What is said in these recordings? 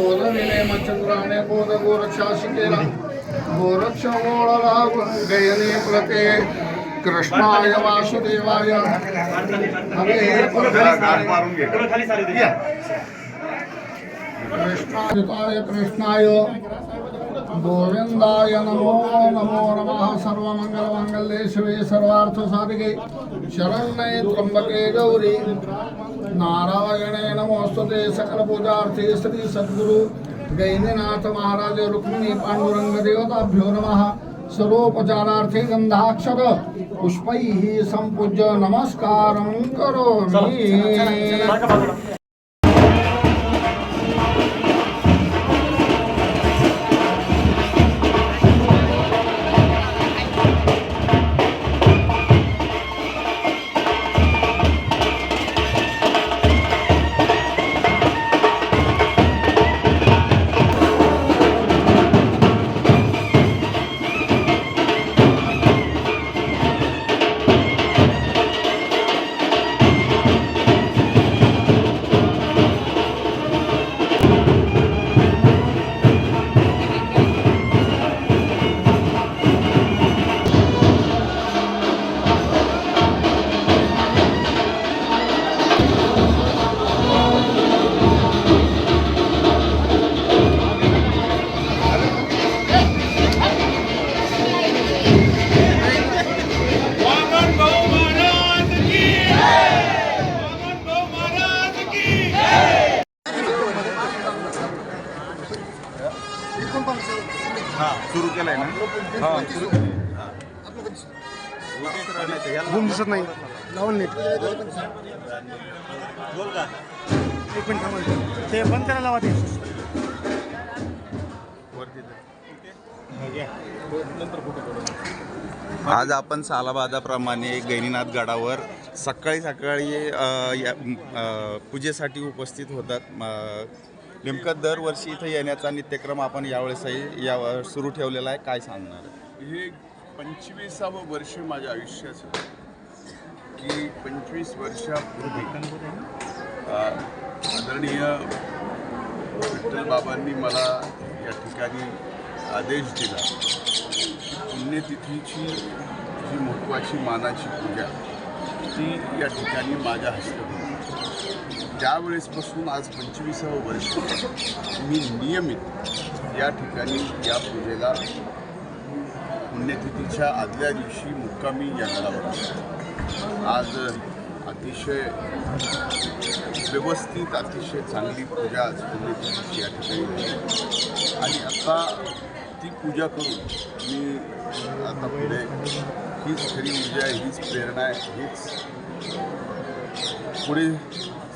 बोध विनयमचंद्राने बोध गोरक्षाशिकेला गोरक्ष गोळला गयने प्रते कृष्णाय वासुदेवाय हरे कृष्णाय कृष्णाय गोविंदाय नमो नमो नमः सर्वमंगलमांगल्ये शिवे सर्वार्थसाधिके शरण्ये त्र्यंबके गौरी नारायणे नमोस्तुते सकलपूजार्थे श्री सद्गुरु गैनीनाथ महाराज रुक्मिणी पांडुरंग देवताभ्यो नमः सर्वोपचारार्थे गंधाक्षर पुष्पैः संपूज्य नमस्कारं करोमि। सुरू केलाय ना? हां सुरू घूम दिसत नाही लावून नीट बोल का एक मिनिट थांबा ते बंद करायला लावा ते आज आपण सालाबादाप्रमाणे गैनीनाथ गडावर सकाळी पूजेसाठी उपस्थित होतात। नेमकं दरवर्षी इथं येण्याचा नित्यक्रम आपण यावेळेसही सुरू ठेवलेला आहे। काय सांगणार? हे 25वं वर्ष माझ्या आयुष्याचं की 25 वर्षापूर्वी आदरणीय विठ्ठल बाबांनी मला या ठिकाणी आदेश दिला की पुण्यतिथीची जी महत्त्वाची मानाची पूजा ती या ठिकाणी माझ्या हस्ते होती। त्यावेळेसपासून आज 25वं वर्ष मी नियमित या ठिकाणी या पूजेला पुण्यतिथीच्या आदल्या दिवशी मुक्कामी या गडावर आज अतिशय व्यवस्थित अतिशय चांगली पूजा आज पुण्यतिथीची या ठिकाणी आणि आता ती पूजा करून मी आता पुढे हीच खरी ऊर्जा आहे, हीच प्रेरणा आहे, हीच पुढे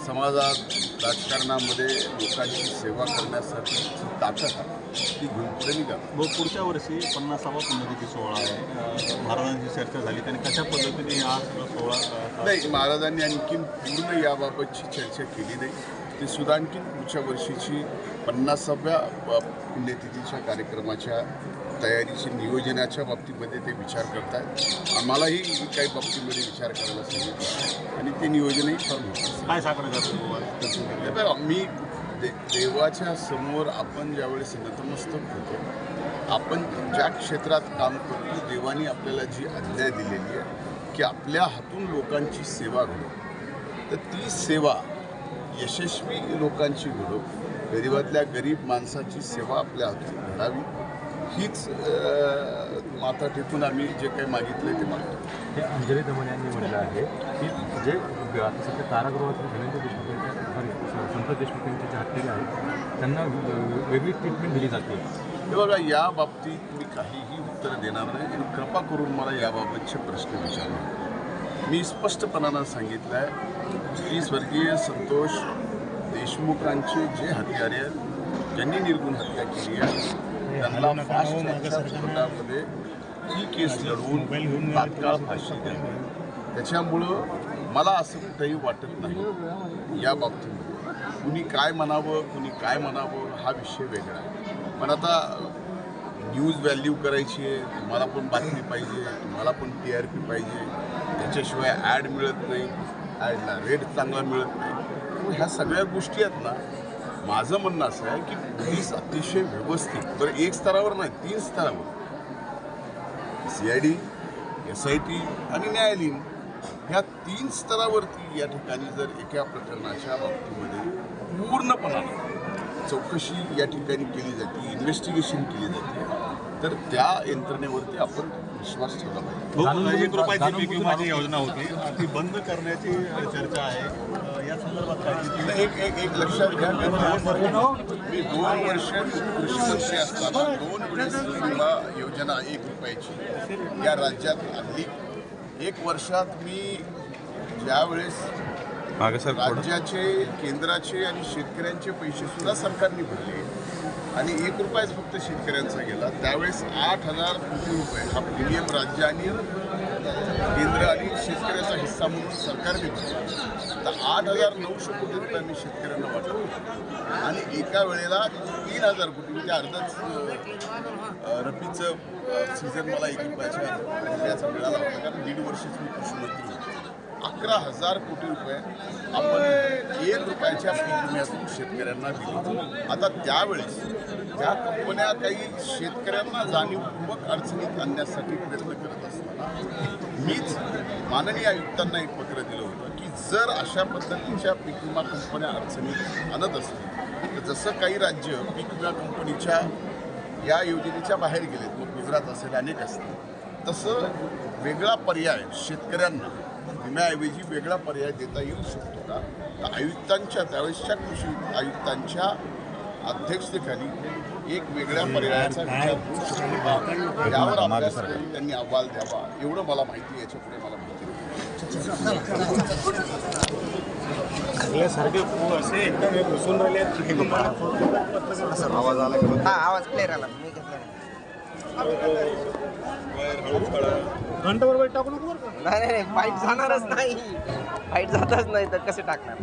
समाजात राजकारणामध्ये लोकांची सेवा करण्यासाठी ताकद ती घेऊन पुढे निघा। व पुढच्या वर्षी 50वा पुण्यतिथी सोहळा आहे। महाराजांची चर्चा झाली त्यांनी कशा पद्धतीने हा सोहळा नाही महाराजांनी आणखीन पूर्ण याबाबतची चर्चा केली नाही। ती सुद्धा आणखीन पुढच्या वर्षीची 50व्या पुण्यतिथीच्या कार्यक्रमाच्या तयारीची नियोजनाच्या बाबतीमध्ये ते विचार करत आहेत। आम्हालाही काही बाबतीमध्ये विचार करायला सांगितलं आणि ते नियोजनही फार महत्त्वाचं काय सांगणं जातं? मी देवाच्या समोर आपण ज्यावेळेस नतमस्तक होतो, आपण ज्या क्षेत्रात काम करतो देवाने आपल्याला जी आज्ञा दिलेली आहे की आपल्या हातून लोकांची सेवा घडो, तर ती सेवा यशस्वी लोकांची घडो, गरिबातल्या गरीब माणसाची सेवा आपल्या हातून घडावी हीच माथा टेकून आम्ही जे काही मागितलं ते मागतो। हे अंजली दमन यांनी म्हटलं आहे की जे आता सध्या कारागृहातील धनंजय देशमुख संतोष देशमुख यांचे जे हत्यारे आहेत त्यांना वेगळी ट्रीटमेंट दिली जाते। हे बघा या बाबतीत मी काहीही उत्तर देणार नाही आणि कृपा करून मला याबाबतचे प्रश्न विचारले। मी स्पष्टपणानं सांगितलं आहे की स्वर्गीय संतोष देशमुखांचे जे हत्यारे आहेत ज्यांनी निर्गुण हत्या केली आहे त्यांना फास्ट कोर्टामध्ये ही केस लढवून तात्काळ फाशी द्यावी। त्याच्यामुळं मला असं कुठंही वाटत नाही या बाबतीमध्ये कुणी काय म्हणावं कुणी काय म्हणावं हा विषय वेगळा आहे। पण आता न्यूज व्हॅल्यू करायची आहे, तुम्हाला पण बातमी पाहिजे, तुम्हाला पण TRP पाहिजे, त्याच्याशिवाय ॲड मिळत नाही, ॲडला रेट चांगला मिळत नाही। ह्या सगळ्या गोष्टी आहेत ना माझं म्हणणं असं आहे की पोलीस अतिशय व्यवस्थित, बरं एक स्तरावर नाही 3 स्तरावर, CID, SIT आणि न्यायालयीन, ह्या 3 स्तरावरती या ठिकाणी जर एका प्रकरणाच्या बाबतीमध्ये पूर्णपणाने चौकशी या ठिकाणी केली जाते, इन्व्हेस्टिगेशन केली जाते, तर त्या यंत्रणेवरती आपण विश्वास ठेवला पाहिजे. 1 रुपयाची पीक विमाची योजना होती, ती बंद करण्याची चर्चा आहे. या संदर्भात काय? एक लक्षात घ्या, मी 2 वर्ष कृषी मंत्री असताना 2 वेळेस विमा योजना 1 रुपयाची या राज्यात आणली. 1 वर्षात मी ज्यावेळेस राज्याचे, केंद्राचे आणि शेतकऱ्यांचे पैसे सुद्धा सरकारने भरले आणि 1 रुपयाच फक्त शेतकऱ्यांचा गेला, त्यावेळेस 8,000 कोटी रुपये हा प्रीमियम राज्य आणि केंद्र आणि शेतकऱ्याचा हिस्सा म्हणून सरकारने भरला. तर 8,900 कोटी रुपये मी शेतकऱ्यांना वाटतो आणि एका वेळेला 3,000 कोटी, म्हणजे अर्धच रब्बीचं सीझन मला 1 रुपयाचा मिळाला होता, कारण 1.5 वर्षच मी कृषी मंत्री होतो. 11,000 कोटी रुपये आपण 1 रुपयाच्या पीक विम्यातून शेतकऱ्यांना दिले. आता त्यावेळेस ज्या कंपन्या काही शेतकऱ्यांना जाणीवपूर्वक अडचणीत आणण्यासाठी प्रयत्न करत असताना मीच माननीय आयुक्तांना एक पत्र दिलं होतं की जर अशा पद्धतीच्या पीक विमा कंपन्या अडचणीत आणत असतील तर जसं काही राज्य पीक विमा कंपनीच्या या योजनेच्या बाहेर गेलेत, मग गुजरात असेल, अनेक असतील, तसं वेगळा पर्याय शेतकऱ्यांना विम्याऐवजी वेगळा पर्याय देता येऊ शकतो का? तर आयुक्तांच्या, त्यावेळेसच्या कृषी आयुक्तांच्या अध्यक्षतेखाली एक वेगळ्या पर्यायाचा विचार होऊ शकतो का, यावर अभ्यास करून त्यांनी अहवाल द्यावा, एवढं मला माहिती आहे. याच्या पुढे मला माहिती आवाज क्लिअर आला. मी नाही, फाईट जाणारच नाही, फाईट जातच नाही तर कसे टाकणार.